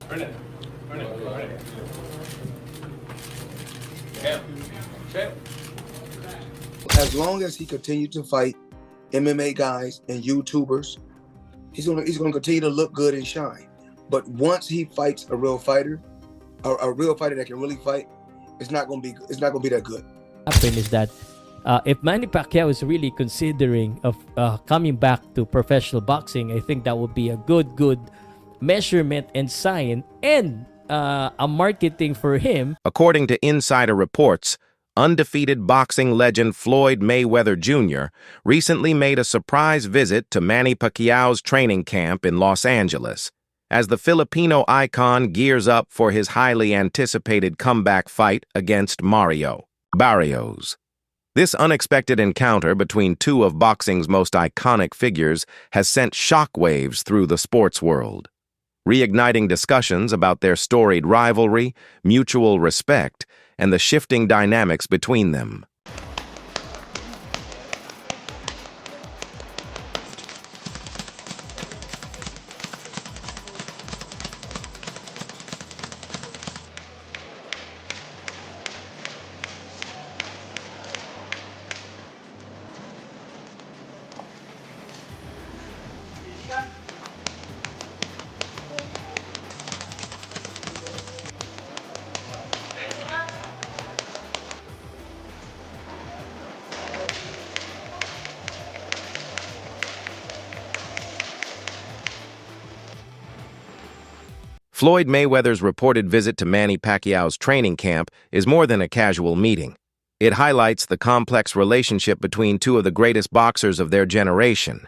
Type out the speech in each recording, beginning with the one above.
Turn it. Turn it. Turn it. Champ. Champ. As long as he continues to fight MMA guys and YouTubers, he's gonna continue to look good and shine. But once he fights a real fighter that can really fight, it's not gonna be that good. Happen is that if Manny Pacquiao is really considering of coming back to professional boxing, I think that would be a good measurement and sign and a marketing for him. According to insider reports, undefeated boxing legend Floyd Mayweather Jr. recently made a surprise visit to Manny Pacquiao's training camp in Los Angeles, as the Filipino icon gears up for his highly anticipated comeback fight against Mario Barrios. This unexpected encounter between two of boxing's most iconic figures has sent shockwaves through the sports world, reigniting discussions about their storied rivalry, mutual respect, and the shifting dynamics between them. Floyd Mayweather's reported visit to Manny Pacquiao's training camp is more than a casual meeting. It highlights the complex relationship between two of the greatest boxers of their generation.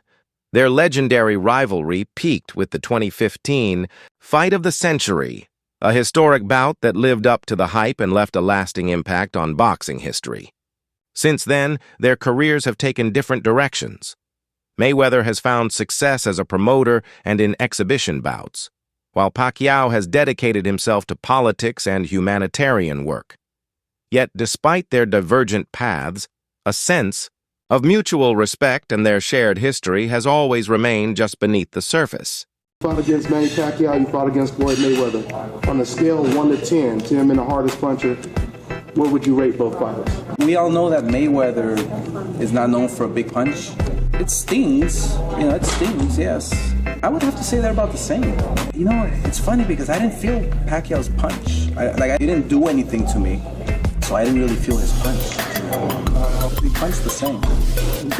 Their legendary rivalry peaked with the 2015 Fight of the Century, a historic bout that lived up to the hype and left a lasting impact on boxing history. Since then, their careers have taken different directions. Mayweather has found success as a promoter and in exhibition bouts, while Pacquiao has dedicated himself to politics and humanitarian work. Yet, despite their divergent paths, a sense of mutual respect and their shared history has always remained just beneath the surface. You fought against Manny Pacquiao, you fought against Floyd Mayweather. On a scale of 1 to 10, 10 being the hardest puncher, what would you rate both fighters? We all know that Mayweather is not known for a big punch. It stings, it stings, yes. I would have to say they're about the same. It's funny because I didn't feel Pacquiao's punch. I didn't do anything to me, so I didn't really feel his punch. We punched the same.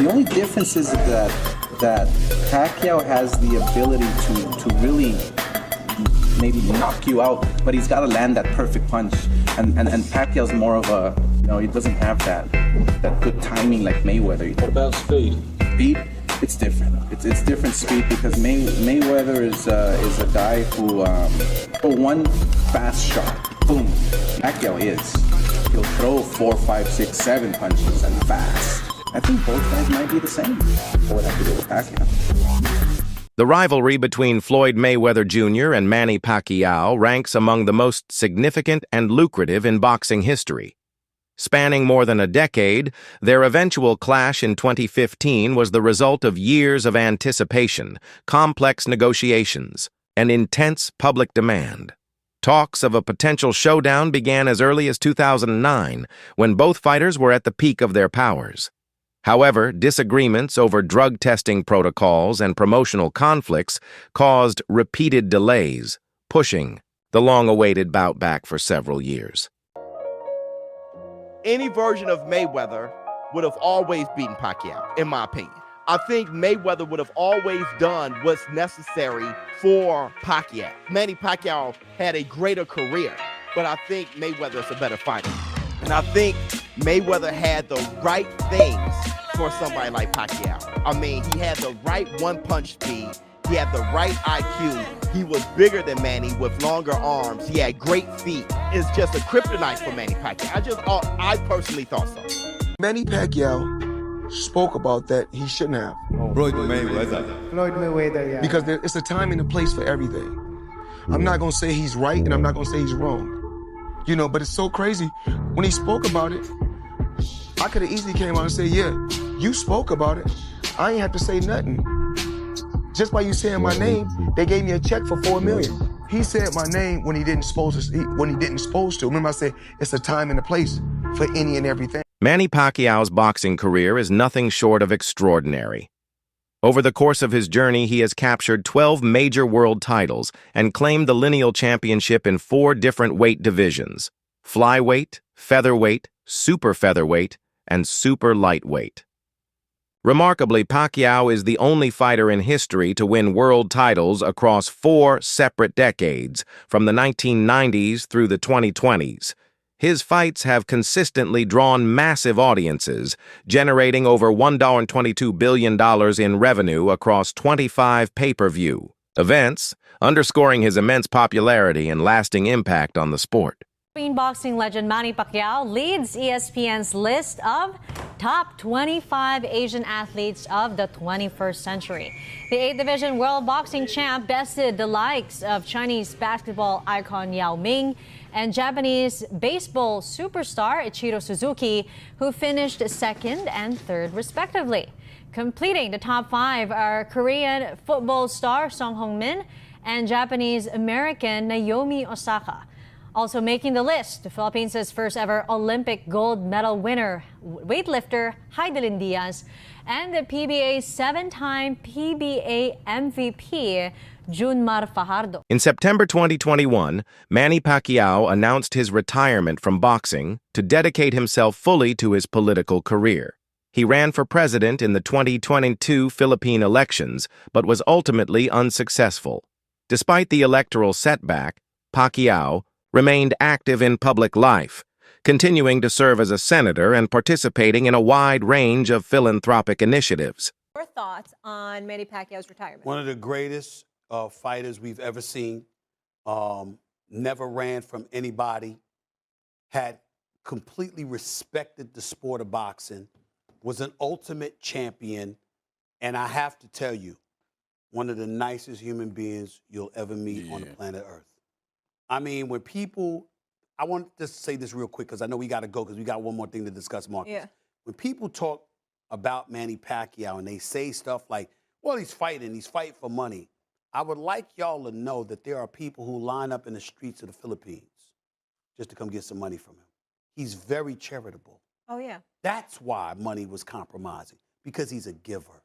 The only difference is that Pacquiao has the ability to really maybe knock you out, but he's got to land that perfect punch. And Pacquiao's more of a, he doesn't have that good timing like Mayweather. What about speed? Speed, it's different. It's different speed because Mayweather is a guy who one fast shot, boom. Pacquiao he'll throw 4, 5, 6, 7 punches and fast. I think both guys might be the same. I would have to go with Pacquiao. The rivalry between Floyd Mayweather Jr. and Manny Pacquiao ranks among the most significant and lucrative in boxing history. Spanning more than a decade, their eventual clash in 2015 was the result of years of anticipation, complex negotiations, and intense public demand. Talks of a potential showdown began as early as 2009, when both fighters were at the peak of their powers. However, disagreements over drug testing protocols and promotional conflicts caused repeated delays, pushing the long-awaited bout back for several years. Any version of Mayweather would have always beaten Pacquiao, in my opinion. I think Mayweather would have always done what's necessary for Pacquiao. Manny Pacquiao had a greater career, but I think Mayweather's a better fighter. And I think Mayweather had the right things for somebody like Pacquiao. I mean, he had the right one-punch speed. He had the right IQ. He was bigger than Manny with longer arms. He had great feet. It's just a kryptonite for Manny Pacquiao. I personally thought so. Manny Pacquiao spoke about that he shouldn't have. Floyd Mayweather. Floyd Mayweather, yeah. Because it's a time and a place for everything. I'm not going to say he's right and I'm not going to say he's wrong. But it's so crazy. When he spoke about it, I could have easily came out and said, yeah, you spoke about it. I ain't have to say nothing. Just by you saying my name, they gave me a check for $4 million. He said my name when he didn't supposed to. Remember, I said it's a time and a place for any and everything. Manny Pacquiao's boxing career is nothing short of extraordinary. Over the course of his journey, he has captured 12 major world titles and claimed the lineal championship in 4 different weight divisions: flyweight, featherweight, super featherweight, and super lightweight. Remarkably, Pacquiao is the only fighter in history to win world titles across 4 separate decades, from the 1990s through the 2020s. His fights have consistently drawn massive audiences, generating over $1.22 billion in revenue across 25 pay-per-view events, underscoring his immense popularity and lasting impact on the sport. Philippine boxing legend Manny Pacquiao leads ESPN's list of top 25 Asian athletes of the 21st century. The 8th Division World Boxing Champ bested the likes of Chinese basketball icon Yao Ming and Japanese baseball superstar Ichiro Suzuki, who finished 2nd and 3rd respectively. Completing the top 5 are Korean football star Song Hong-min and Japanese-American Naomi Osaka. Also making the list, the Philippines' first ever Olympic gold medal winner, weightlifter Heidelin Diaz, and the PBA's 7-time PBA MVP, Junmar Fajardo. In September 2021, Manny Pacquiao announced his retirement from boxing to dedicate himself fully to his political career. He ran for president in the 2022 Philippine elections, but was ultimately unsuccessful. Despite the electoral setback, Pacquiao remained active in public life, continuing to serve as a senator and participating in a wide range of philanthropic initiatives. Your thoughts on Manny Pacquiao's retirement? One of the greatest fighters we've ever seen. Never ran from anybody. Had completely respected the sport of boxing. Was an ultimate champion. And I have to tell you, one of the nicest human beings you'll ever meet on the planet Earth. I mean, when people, I want to just say this real quick because I know we got to go because we got one more thing to discuss, Marcus. Yeah. When people talk about Manny Pacquiao and they say stuff like, well, he's fighting for money. I would like y'all to know that there are people who line up in the streets of the Philippines just to come get some money from him. He's very charitable. Oh, yeah. That's why money was compromising, because he's a giver.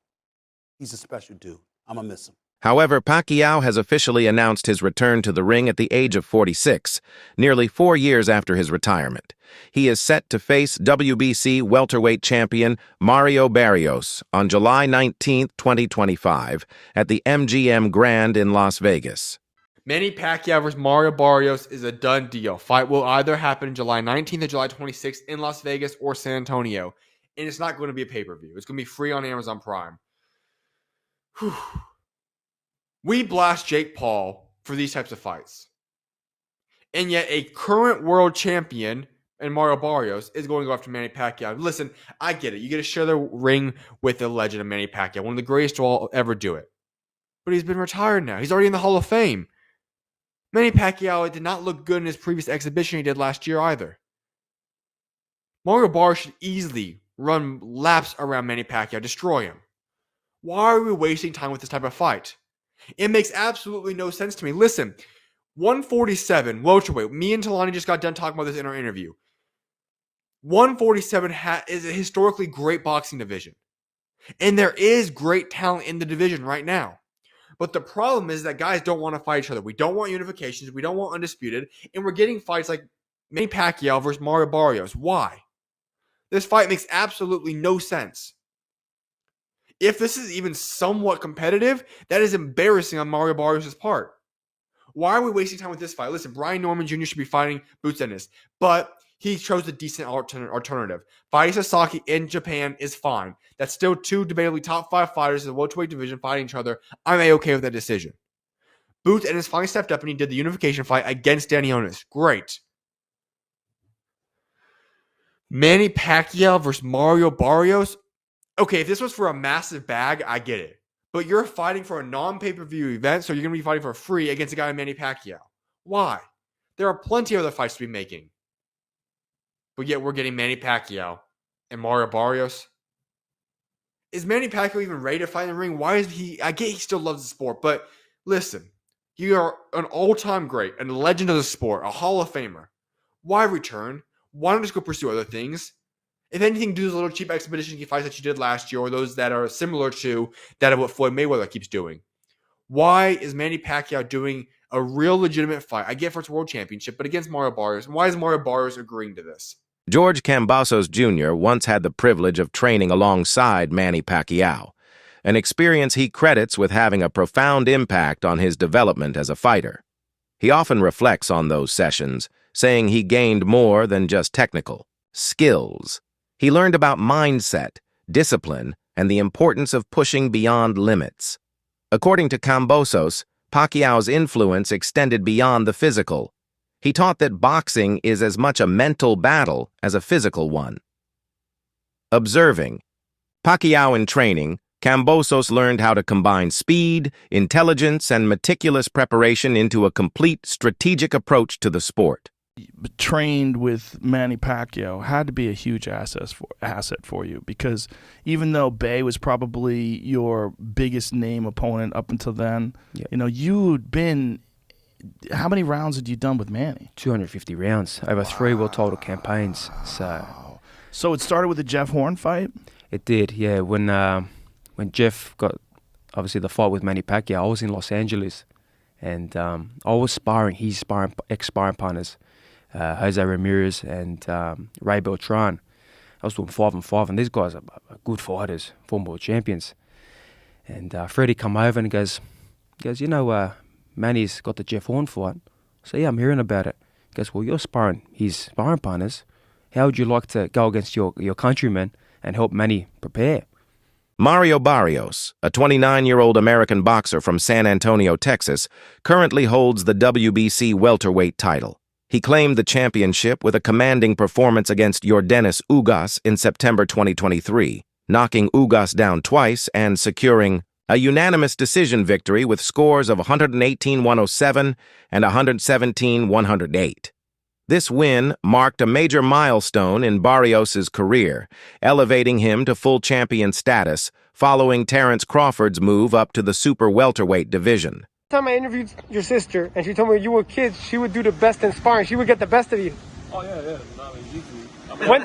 He's a special dude. I'm going to miss him. However, Pacquiao has officially announced his return to the ring at the age of 46, nearly 4 years after his retirement. He is set to face WBC welterweight champion Mario Barrios on July 19, 2025, at the MGM Grand in Las Vegas. Manny Pacquiao versus Mario Barrios is a done deal. Fight will either happen July 19th or July 26th in Las Vegas or San Antonio, and it's not going to be a pay-per-view. It's going to be free on Amazon Prime. Whew. We blast Jake Paul for these types of fights. And yet a current world champion and Mario Barrios is going to go after Manny Pacquiao. Listen, I get it. You get to share the ring with the legend of Manny Pacquiao, one of the greatest to all ever do it. But he's been retired now. He's already in the Hall of Fame. Manny Pacquiao did not look good in his previous exhibition he did last year either. Mario Barrios should easily run laps around Manny Pacquiao, destroy him. Why are we wasting time with this type of fight? It makes absolutely no sense to me. Listen, 147, welterweight. Me and Talani just got done talking about this in our interview. 147 is a historically great boxing division. And there is great talent in the division right now. But the problem is that guys don't want to fight each other. We don't want unifications. We don't want undisputed. And we're getting fights like Manny Pacquiao versus Mario Barrios. Why? This fight makes absolutely no sense. If this is even somewhat competitive, that is embarrassing on Mario Barrios' part. Why are we wasting time with this fight? Listen, Brian Norman Jr. should be fighting Boots Ennis, but he chose a decent alternative. Fighting Sasaki in Japan is fine. That's still 2 debatably top 5 fighters in the welterweight division fighting each other. I'm A-okay with that decision. Boots Ennis finally stepped up and he did the unification fight against Danny Onis. Great. Manny Pacquiao versus Mario Barrios. Okay, if this was for a massive bag, I get it. But you're fighting for a non-pay-per-view event, so you're going to be fighting for free against a guy like Manny Pacquiao. Why? There are plenty of other fights to be making. But yet we're getting Manny Pacquiao and Mario Barrios. Is Manny Pacquiao even ready to fight in the ring? Why is he? I get he still loves the sport, but listen. You're an all-time great, and a legend of the sport, a Hall of Famer. Why return? Why not just go pursue other things? If anything, do those little cheap expedition fights that you did last year, or those that are similar to that of what Floyd Mayweather keeps doing. Why is Manny Pacquiao doing a real legitimate fight? I get for its world championship, but against Mario Barrios. And why is Mario Barrios agreeing to this? George Kambosos Jr. once had the privilege of training alongside Manny Pacquiao, an experience he credits with having a profound impact on his development as a fighter. He often reflects on those sessions, saying he gained more than just technical skills. He learned about mindset, discipline, and the importance of pushing beyond limits. According to Kambosos, Pacquiao's influence extended beyond the physical. He taught that boxing is as much a mental battle as a physical one. Observing. Pacquiao in training, Kambosos learned how to combine speed, intelligence, and meticulous preparation into a complete strategic approach to the sport. Trained with Manny Pacquiao had to be a huge asset for you, because even though Bay was probably your biggest name opponent up until then, you'd been. How many rounds had you done with Manny? 250 rounds over 3 world title campaigns. So it started with the Jeff Horn fight? It did, yeah. When Jeff got, obviously, the fight with Manny Pacquiao, I was in Los Angeles, and I was sparring his ex-sparring partners, Jose Ramirez and Ray Beltran. I was doing 5-on-5, and these guys are good fighters, former world champions. And Freddie come over and goes, Manny's got the Jeff Horn fight. So yeah, I'm hearing about it. He goes, well, you're sparring his sparring partners. How would you like to go against your countrymen and help Manny prepare? Mario Barrios, a 29-year-old American boxer from San Antonio, Texas, currently holds the WBC welterweight title. He claimed the championship with a commanding performance against Yordenis Ugas in September 2023, knocking Ugas down twice and securing a unanimous decision victory with scores of 118-107 and 117-108. This win marked a major milestone in Barrios' career, elevating him to full champion status following Terence Crawford's move up to the super welterweight division. Time I interviewed your sister, and she told me when you were kids, she would do the best in sparring. She would get the best of you. Oh, yeah. When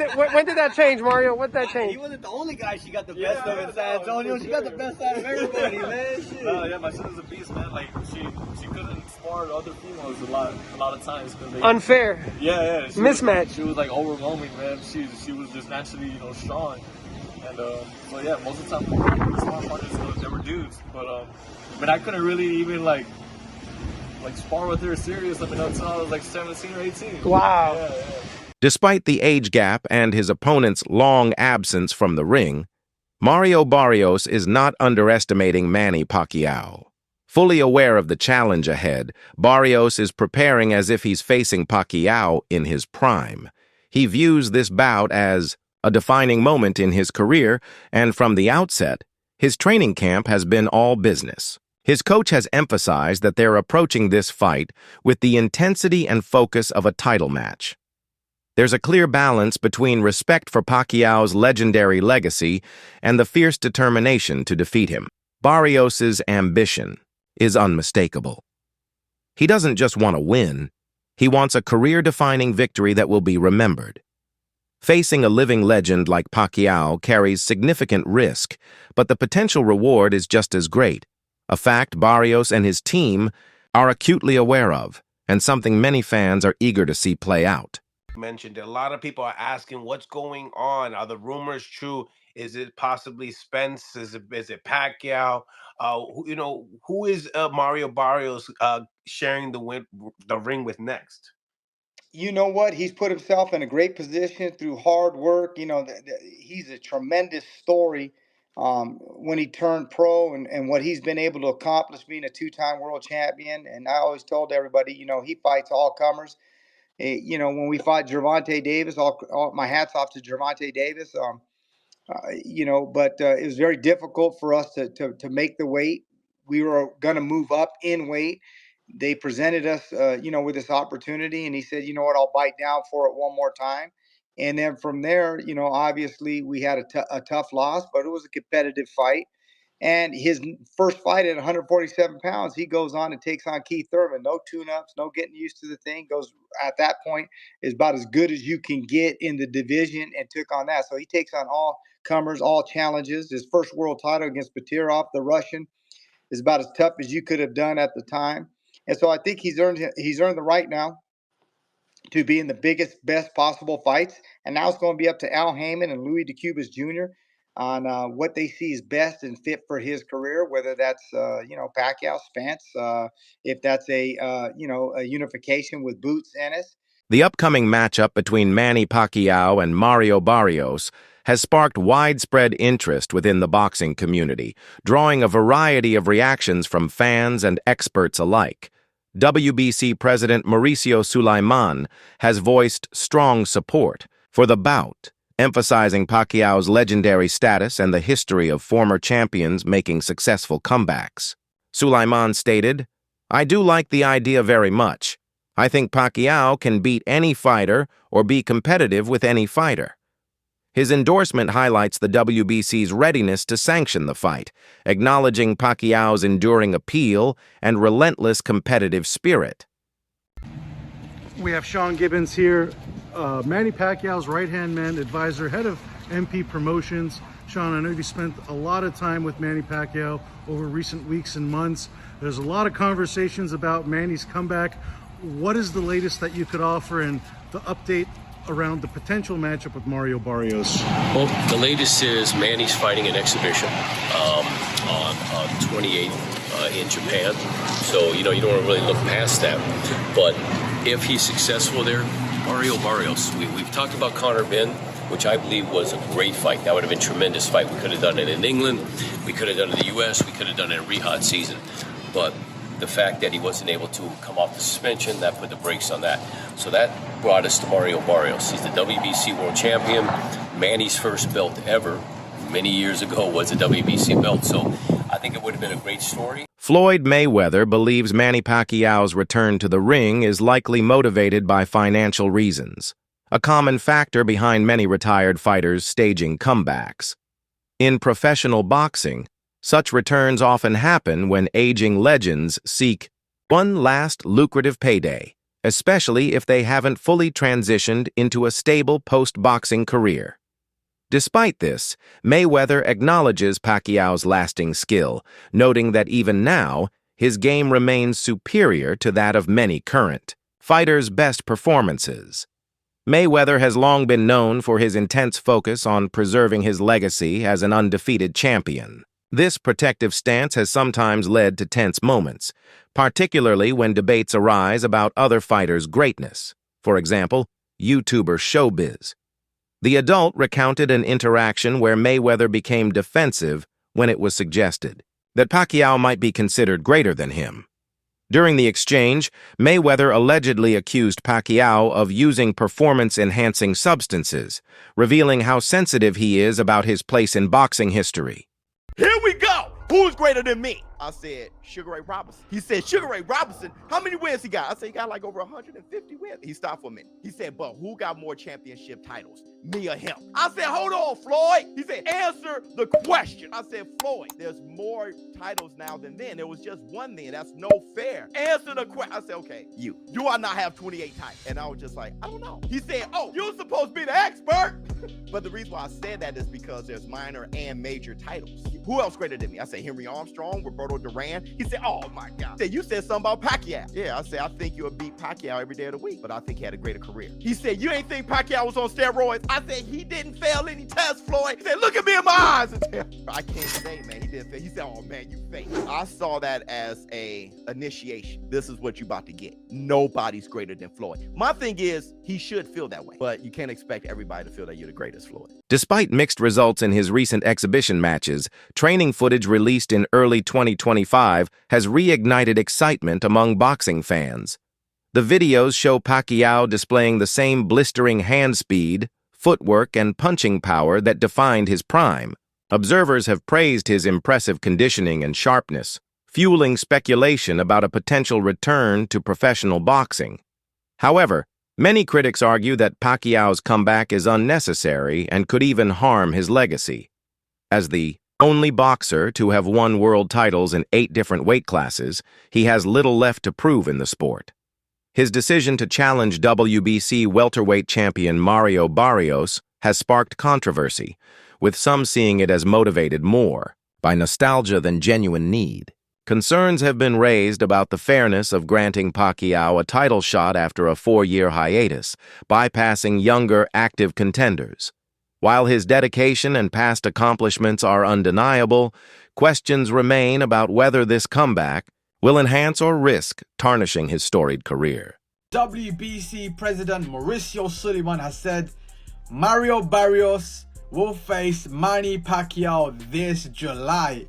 did that change, Mario? When did that change? He wasn't the only guy she got the best of in San Antonio. She got the best out of everybody, man. Shit. Yeah, my sister's a beast, man. Like, she couldn't spar other females a lot of times. Unfair. Yeah. Mismatch. She was like overwhelming, man. She was just naturally, strong. And so yeah, most of the time, the small partners, they were dudes. But I couldn't really even like spar with her serious. Until I was like 17 or 18. Wow. Yeah. Despite the age gap and his opponent's long absence from the ring, Mario Barrios is not underestimating Manny Pacquiao. Fully aware of the challenge ahead, Barrios is preparing as if he's facing Pacquiao in his prime. He views this bout as a defining moment in his career, and from the outset, his training camp has been all business. His coach has emphasized that they're approaching this fight with the intensity and focus of a title match. There's a clear balance between respect for Pacquiao's legendary legacy and the fierce determination to defeat him. Barrios' ambition is unmistakable. He doesn't just want to win, he wants a career-defining victory that will be remembered. Facing a living legend like Pacquiao carries significant risk, but the potential reward is just as great, a fact Barrios and his team are acutely aware of, and something many fans are eager to see play out. Mentioned a lot of people are asking what's going on. Are the rumors true? Is it possibly Spence? Is it Pacquiao? Who is Mario Barrios sharing the ring with next? You know what? He's put himself in a great position through hard work. He's a tremendous story when he turned pro and what he's been able to accomplish being a 2-time world champion. And I always told everybody, he fights all comers. When we fought Gervonta Davis, all my hats off to Gervonta Davis. But it was very difficult for us to make the weight. We were going to move up in weight. They presented us, with this opportunity, and he said, you know what, I'll bite down for it one more time. And then from there, obviously we had a tough loss, but it was a competitive fight. And his first fight at 147 pounds, he goes on and takes on Keith Thurman. No tune-ups, no getting used to the thing. Goes at that point is about as good as you can get in the division, and took on that. So he takes on all comers, all challenges. His first world title against Batirov, the Russian, is about as tough as you could have done at the time. And so I think he's earned the right now to be in the biggest, best possible fights. And now it's going to be up to Al Heyman and Louis DeCubas Jr. on what they see is best and fit for his career, whether that's, Pacquiao, Spence, if that's a unification with Boots Ennis. The upcoming matchup between Manny Pacquiao and Mario Barrios has sparked widespread interest within the boxing community, drawing a variety of reactions from fans and experts alike. WBC President Mauricio Sulaiman has voiced strong support for the bout, emphasizing Pacquiao's legendary status and the history of former champions making successful comebacks. Sulaiman stated, "I do like the idea very much. I think Pacquiao can beat any fighter or be competitive with any fighter." His endorsement highlights the WBC's readiness to sanction the fight, acknowledging Pacquiao's enduring appeal and relentless competitive spirit. We have Sean Gibbons here, Manny Pacquiao's right-hand man, advisor, head of MP Promotions. Sean, I know you spent a lot of time with Manny Pacquiao over recent weeks and months. There's a lot of conversations about Manny's comeback. What is the latest that you could offer and the update around the potential matchup with Mario Barrios? Well, the latest is Manny's fighting an exhibition on 28th in Japan. So, you don't want to really look past that. But if he's successful there, Mario Barrios. We've talked about Conor Benn, which I believe was a great fight. That would have been a tremendous fight. We could have done it in England. We could have done it in the U.S. We could have done it in Riyadh season. But the fact that he wasn't able to come off the suspension, that put the brakes on that. So that brought us to Mario Barrios. He's the WBC world champion. Manny's first belt ever, many years ago, was a WBC belt. So I think it would have been a great story. Floyd Mayweather believes Manny Pacquiao's return to the ring is likely motivated by financial reasons, a common factor behind many retired fighters staging comebacks. In professional boxing, such returns often happen when aging legends seek one last lucrative payday, especially if they haven't fully transitioned into a stable post-boxing career. Despite this, Mayweather acknowledges Pacquiao's lasting skill, noting that even now, his game remains superior to that of many current fighters' best performances. Mayweather has long been known for his intense focus on preserving his legacy as an undefeated champion. This protective stance has sometimes led to tense moments, particularly when debates arise about other fighters' greatness. For example, YouTuber Showbiz. The adult recounted an interaction where Mayweather became defensive when it was suggested that Pacquiao might be considered greater than him. During the exchange, Mayweather allegedly accused Pacquiao of using performance-enhancing substances, revealing how sensitive he is about his place in boxing history. Here we go. Who's greater than me? I said, Sugar Ray Robinson. He said, Sugar Ray Robinson, how many wins he got? I said, he got like over 150 wins. He stopped for a minute. He said, but who got more championship titles, me or him? I said, hold on, Floyd. He said, answer the question. I said, Floyd, there's more titles now than then. There was just one then. That's no fair. Answer the question. I said, okay, you. Do I not have 28 titles? And I was just like, I don't know. He said, oh, you're supposed to be the expert. But the reason why I said that is because there's minor and major titles. Who else greater than me? I said, Henry Armstrong, Roberto Duran. He said, oh my God. He said, you said something about Pacquiao. Yeah, I said, I think you'll beat Pacquiao every day of the week, but I think he had a greater career. He said, you ain't think Pacquiao was on steroids? I said, he didn't fail any tests, Floyd. He said, look at me in my eyes. I can't say, man, he didn't fail. He said, oh man, you faked. I saw that as a initiation. This is what you about to get. Nobody's greater than Floyd. My thing is, he should feel that way, but you can't expect everybody to feel that you're the greatest, Floyd. Despite mixed results in his recent exhibition matches, training footage released in early 2025 has reignited excitement among boxing fans. The videos show Pacquiao displaying the same blistering hand speed, footwork, and punching power that defined his prime. Observers have praised his impressive conditioning and sharpness, fueling speculation about a potential return to professional boxing. However, many critics argue that Pacquiao's comeback is unnecessary and could even harm his legacy. As the Only boxer to have won world titles in 8 different weight classes, he has little left to prove in the sport. His decision to challenge WBC welterweight champion Mario Barrios has sparked controversy, with some seeing it as motivated more by nostalgia than genuine need. Concerns have been raised about the fairness of granting Pacquiao a title shot after a 4-year hiatus, bypassing younger, active contenders. While his dedication and past accomplishments are undeniable, questions remain about whether this comeback will enhance or risk tarnishing his storied career. WBC President Mauricio Sullivan has said Mario Barrios will face Manny Pacquiao this July.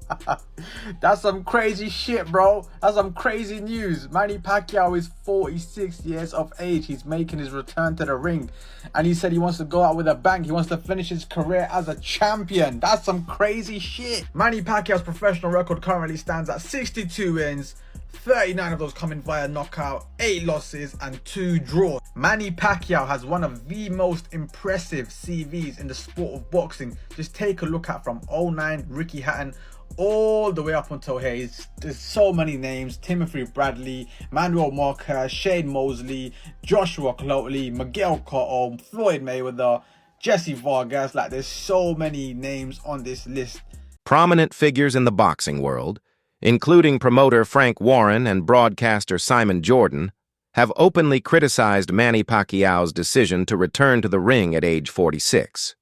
That's some crazy shit, bro. That's some crazy news. Manny Pacquiao is 46 years of age. He's making his return to the ring. And he said he wants to go out with a bang. He wants to finish his career as a champion. That's some crazy shit. Manny Pacquiao's professional record currently stands at 62 wins. 39 of those coming via knockout, 8 losses and 2 draws. Manny Pacquiao has one of the most impressive CVs in the sport of boxing. Just take a look at from 09 Ricky Hatton all the way up until here. There's so many names: Timothy Bradley, Manuel Marquez, Shane Mosley, Joshua Cloteley, Miguel Cotto, Floyd Mayweather, Jesse Vargas. Like, there's so many names on this list. Prominent figures in the boxing world, including promoter Frank Warren and broadcaster Simon Jordan, have openly criticized Manny Pacquiao's decision to return to the ring at age 46.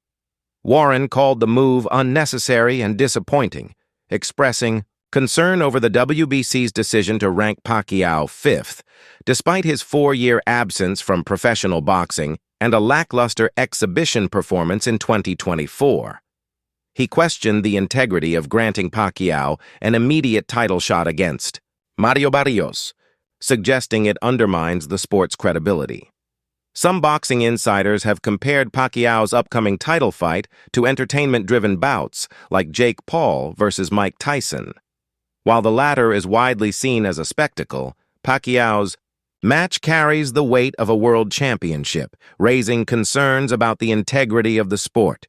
Warren called the move unnecessary and disappointing, expressing concern over the WBC's decision to rank Pacquiao 5th, despite his 4-year absence from professional boxing and a lackluster exhibition performance in 2024. He questioned the integrity of granting Pacquiao an immediate title shot against Mario Barrios, suggesting it undermines the sport's credibility. Some boxing insiders have compared Pacquiao's upcoming title fight to entertainment-driven bouts like Jake Paul versus Mike Tyson. While the latter is widely seen as a spectacle, Pacquiao's match carries the weight of a world championship, raising concerns about the integrity of the sport.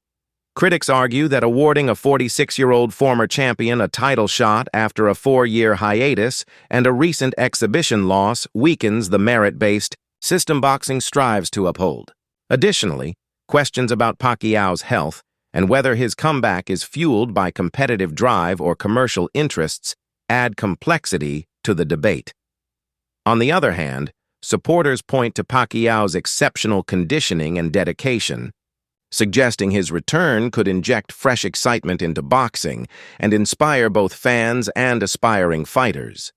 Critics argue that awarding a 46-year-old former champion a title shot after a 4-year hiatus and a recent exhibition loss weakens the merit-based system boxing strives to uphold. Additionally, questions about Pacquiao's health and whether his comeback is fueled by competitive drive or commercial interests add complexity to the debate. On the other hand, supporters point to Pacquiao's exceptional conditioning and dedication, suggesting his return could inject fresh excitement into boxing and inspire both fans and aspiring fighters.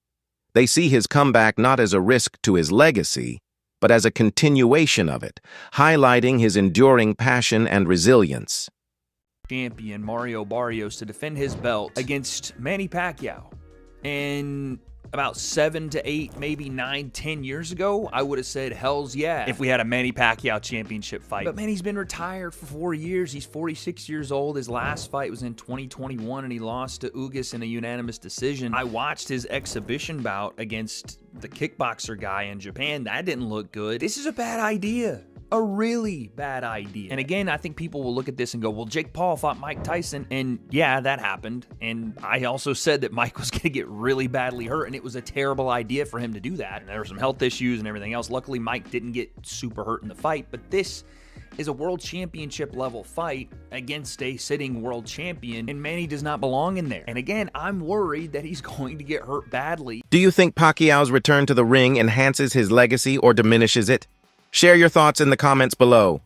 They see his comeback not as a risk to his legacy, but as a continuation of it, highlighting his enduring passion and resilience. Champion Mario Barrios to defend his belt against Manny Pacquiao. And about 7 to 8, maybe 9, 10 years ago, I would have said, hells yeah, if we had a Manny Pacquiao championship fight. But Manny's been retired for 4 years. He's 46 years old. His last fight was in 2021, and he lost to Ugas in a unanimous decision. I watched his exhibition bout against the kickboxer guy in Japan. That didn't look good. This is a bad idea. A really bad idea. And again, I think people will look at this and go, well, Jake Paul fought Mike Tyson, and yeah, that happened. And I also said that Mike was going to get really badly hurt, and it was a terrible idea for him to do that. And there were some health issues and everything else. Luckily, Mike didn't get super hurt in the fight, but this is a world championship level fight against a sitting world champion, and Manny does not belong in there. And again, I'm worried that he's going to get hurt badly. Do you think Pacquiao's return to the ring enhances his legacy or diminishes it? Share your thoughts in the comments below.